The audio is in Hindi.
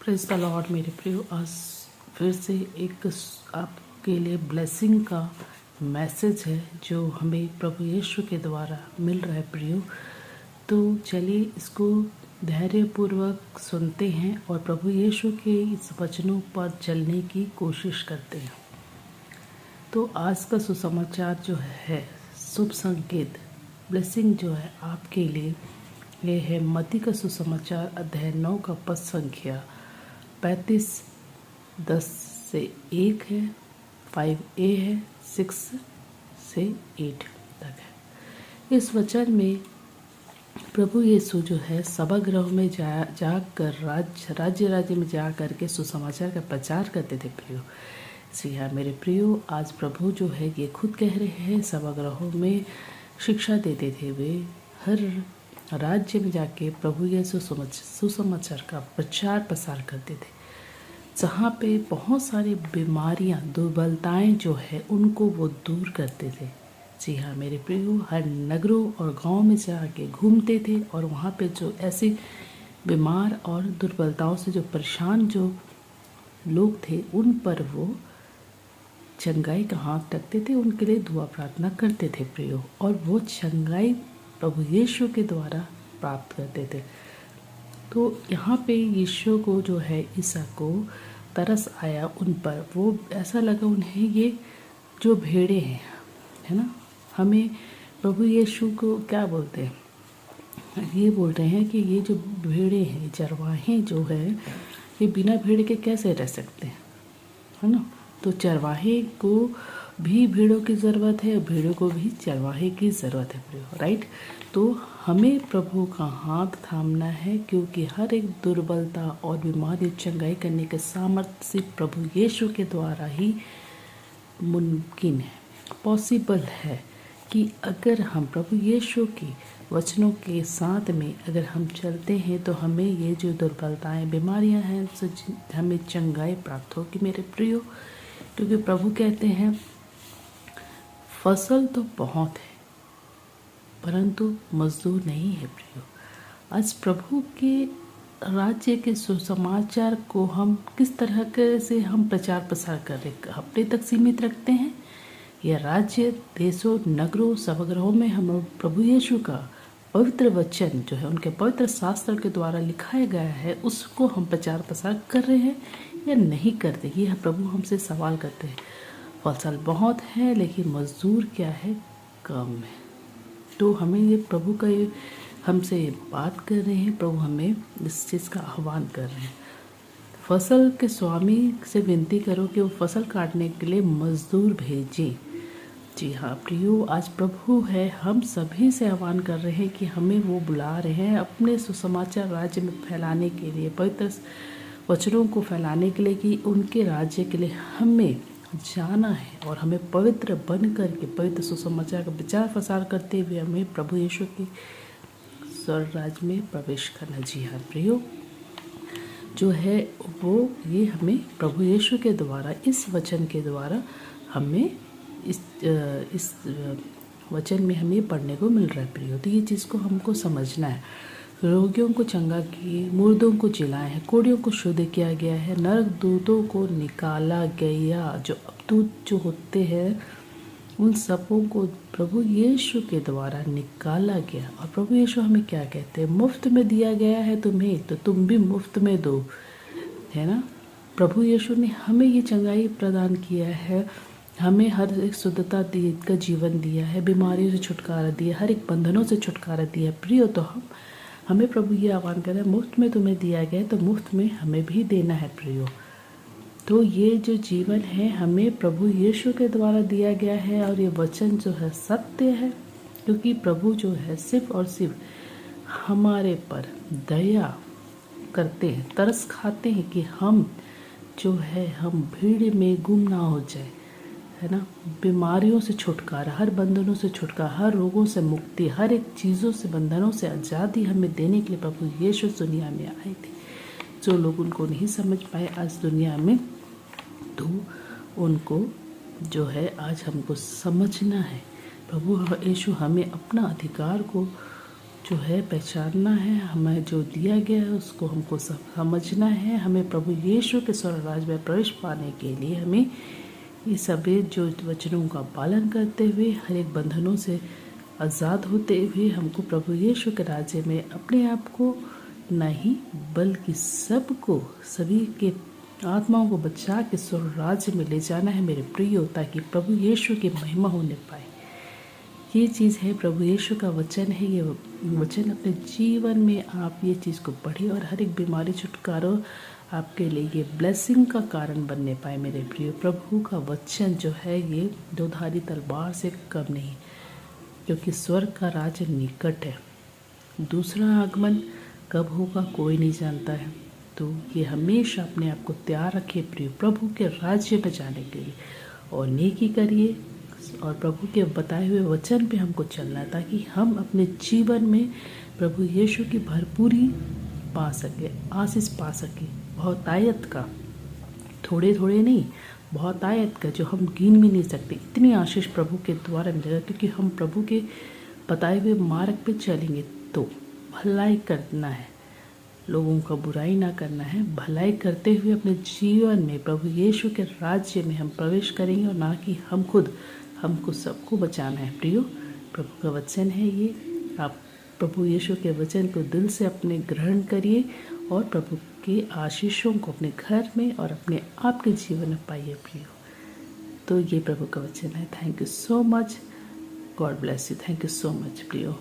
प्रेज द लॉर्ड मेरे प्रियो। आज फिर से एक आपके लिए ब्लेसिंग का मैसेज है जो हमें प्रभु यीशु के द्वारा मिल रहा है प्रियो। तो चलिए इसको धैर्यपूर्वक सुनते हैं और प्रभु यीशु के इस वचनों पर चलने की कोशिश करते हैं। तो आज का सुसमाचार जो है, शुभ संकेत, ब्लेसिंग जो है आपके लिए ये है मत्ती का सुसमाचार अध्याय 9 का पद संख्या 35:10 से 1 है, 5a है, 6 से 8 तक है। इस वचन में प्रभु यीशु जो है सभागृह में जाकर राज्य में जा कर के सुसमाचार का प्रचार करते थे प्रियो। जी हाँ मेरे प्रियो, आज प्रभु जो है ये खुद कह रहे हैं सभागृहों में शिक्षा देते थे। वे हर राज्य में जाके प्रभु यीशु सुसमाचार का प्रचार प्रसार करते थे, जहाँ पे बहुत सारी बीमारियाँ, दुर्बलताएं जो है उनको वो दूर करते थे। जी हाँ मेरे प्रियो, हर नगरों और गांव में जाके घूमते थे और वहाँ पे जो ऐसे बीमार और दुर्बलताओं से जो परेशान जो लोग थे उन पर वो चंगाई का हाथ रखते थे, उनके लिए दुआ प्रार्थना करते थे प्रियो। और वो चंगाई प्रभु यीशु के द्वारा प्राप्त करते थे। तो यहाँ पे यीशु को जो है ईसा को तरस आया उन पर। वो ऐसा लगा उन्हें ये जो भेड़े हैं, है ना, हमें प्रभु यीशु को क्या बोलते हैं, ये बोल रहे हैं कि ये जो भेड़े हैं, चरवाहे जो है, ये बिना भेड़ के कैसे रह सकते हैं, है ना। तो चरवाहे को भी भेड़ों की ज़रूरत है, भेड़ों को भी चरवाहे की ज़रूरत है, राइट। तो हमें प्रभु का हाथ थामना है, क्योंकि हर एक दुर्बलता और बीमारी चंगाई करने के सामर्थ्य सिर्फ प्रभु यीशु के द्वारा ही मुमकिन है, पॉसिबल है। कि अगर हम प्रभु यीशु के वचनों के साथ में अगर हम चलते हैं तो हमें ये जो दुर्बलताएं, बीमारियां हैं, उससे हमें चंगाई प्राप्त होगी मेरे प्रियो। क्योंकि प्रभु कहते हैं फसल तो बहुत है परंतु मजदूर नहीं है प्रियो। आज प्रभु के राज्य के सुसमाचार को हम किस तरह के से हम प्रचार प्रसार कर रहे, अपने तक सीमित रखते हैं, या राज्य, देशों, नगरों, सभागृहों में हम प्रभु यीशु का पवित्र वचन जो है उनके पवित्र शास्त्र के द्वारा लिखाया गया है उसको हम प्रचार प्रसार कर रहे हैं या नहीं करते, ये प्रभु हमसे सवाल करते हैं। फसल बहुत है लेकिन मजदूर क्या है, कम है। तो हमें ये प्रभु का ये हमसे बात कर रहे हैं, प्रभु हमें इस चीज़ का आह्वान कर रहे हैं। फसल के स्वामी से विनती करो कि वो फसल काटने के लिए मजदूर भेजें। जी हाँ प्रियो, आज प्रभु है हम सभी से आह्वान कर रहे हैं कि हमें वो बुला रहे हैं अपने सुसमाचार राज्य में फैलाने के लिए, पवित्र वचनों को फैलाने के लिए, कि उनके राज्य के लिए हमें जाना है और हमें पवित्र बन कर के पवित्र सुसमाचार का प्रचार प्रसार करते हुए हमें प्रभु यीशु के स्वर्ग राज्य में प्रवेश करना। जी हाँ प्रियो, जो है वो ये हमें प्रभु यीशु के द्वारा, इस वचन के द्वारा हमें इस वचन में हमें पढ़ने को मिल रहा है प्रियो। तो ये चीज़ को हमको समझना है। रोगियों को चंगा किए, मुर्दों को जिलाया है, कोड़ियों को शुद्ध किया गया है, नरक दूतों को निकाला गया। जो अबदूत जो होते हैं उन सबों को प्रभु यीशु के द्वारा निकाला गया। और प्रभु यीशु हमें क्या कहते हैं, मुफ्त में दिया गया है तुम्हें तो तुम भी मुफ्त में दो, है ना। प्रभु यीशु ने हमें ये चंगाई प्रदान किया है, हमें हर एक शुद्धता का जीवन दिया है, बीमारियों से छुटकारा दिया, हर एक बंधनों से छुटकारा दिया प्रियो। तो हमें प्रभु ये आह्वान कर रहे हैं, मुफ्त में तुम्हें दिया गया तो मुफ्त में हमें भी देना है प्रियो। तो ये जो जीवन है हमें प्रभु यीशु के द्वारा दिया गया है और ये वचन जो है सत्य है, क्योंकि प्रभु जो है सिर्फ और सिर्फ हमारे पर दया करते हैं, तरस खाते हैं कि हम जो है हम भीड़ में गुम ना हो जाए, है ना। बीमारियों से छुटकारा, हर बंधनों से छुटकारा, हर रोगों से मुक्ति, हर एक चीज़ों से, बंधनों से आज़ादी हमें देने के लिए प्रभु यीशु दुनिया में आए थे। जो लोग उनको नहीं समझ पाए आज दुनिया में, तो उनको जो है आज हमको समझना है। प्रभु यीशु हमें अपना अधिकार को जो है पहचानना है, हमें जो दिया गया है उसको हमको समझना है। हमें प्रभु यीशु के स्वर्ग राज्य में प्रवेश पाने के लिए हमें ये सभी जो वचनों का पालन करते हुए हर एक बंधनों से आज़ाद होते हुए हमको प्रभु यीशु के राज्य में अपने आप को नहीं बल्कि सबको, सभी के आत्माओं को बचा के स्वर्ग राज्य में ले जाना है मेरे प्रियो, ताकि प्रभु यीशु की महिमा होने पाए। ये चीज़ है, प्रभु यीशु का वचन है। ये वचन अपने जीवन में आप ये चीज़ को पढ़िए और हर एक बीमारी छुटकारो आपके लिए ये ब्लेसिंग का कारण बनने पाए मेरे प्रियो। प्रभु का वचन जो है ये दोधारी तलवार से कम नहीं, क्योंकि स्वर्ग का राज्य निकट है। दूसरा आगमन कब होगा कोई नहीं जानता है, तो ये हमेशा अपने आप को तैयार रखिए प्रियो प्रभु के राज्य में जाने के लिए, और नेकी करिए और प्रभु के बताए हुए वचन पे हमको चलना है, ताकि हम अपने जीवन में प्रभु यीशु की भरपूरी पा सके, आशीष पा सके। बहुत आयत का, थोड़े थोड़े नहीं, बहुत आयत का, जो हम गिन भी नहीं सकते। इतनी आशीष प्रभु के द्वारा मिलेगा, क्योंकि हम प्रभु के बताए हुए मार्ग पे चलेंगे। तो भलाई करना है, लोगों का बुराई ना करना है, भलाई करते हुए अपने जीवन में प्रभु यीशु के राज्य में हम प्रवेश करेंगे, और ना कि हम खुद, हमको सबको बचाना है प्रियो। प्रभु का वचन है ये। आप प्रभु यीशु के वचन को दिल से अपने ग्रहण करिए और प्रभु के आशीषों को अपने घर में और अपने आप के जीवन में पाइए प्रियो। तो ये प्रभु का वचन है। Thank you so much, God bless you. Thank you so much प्रियो।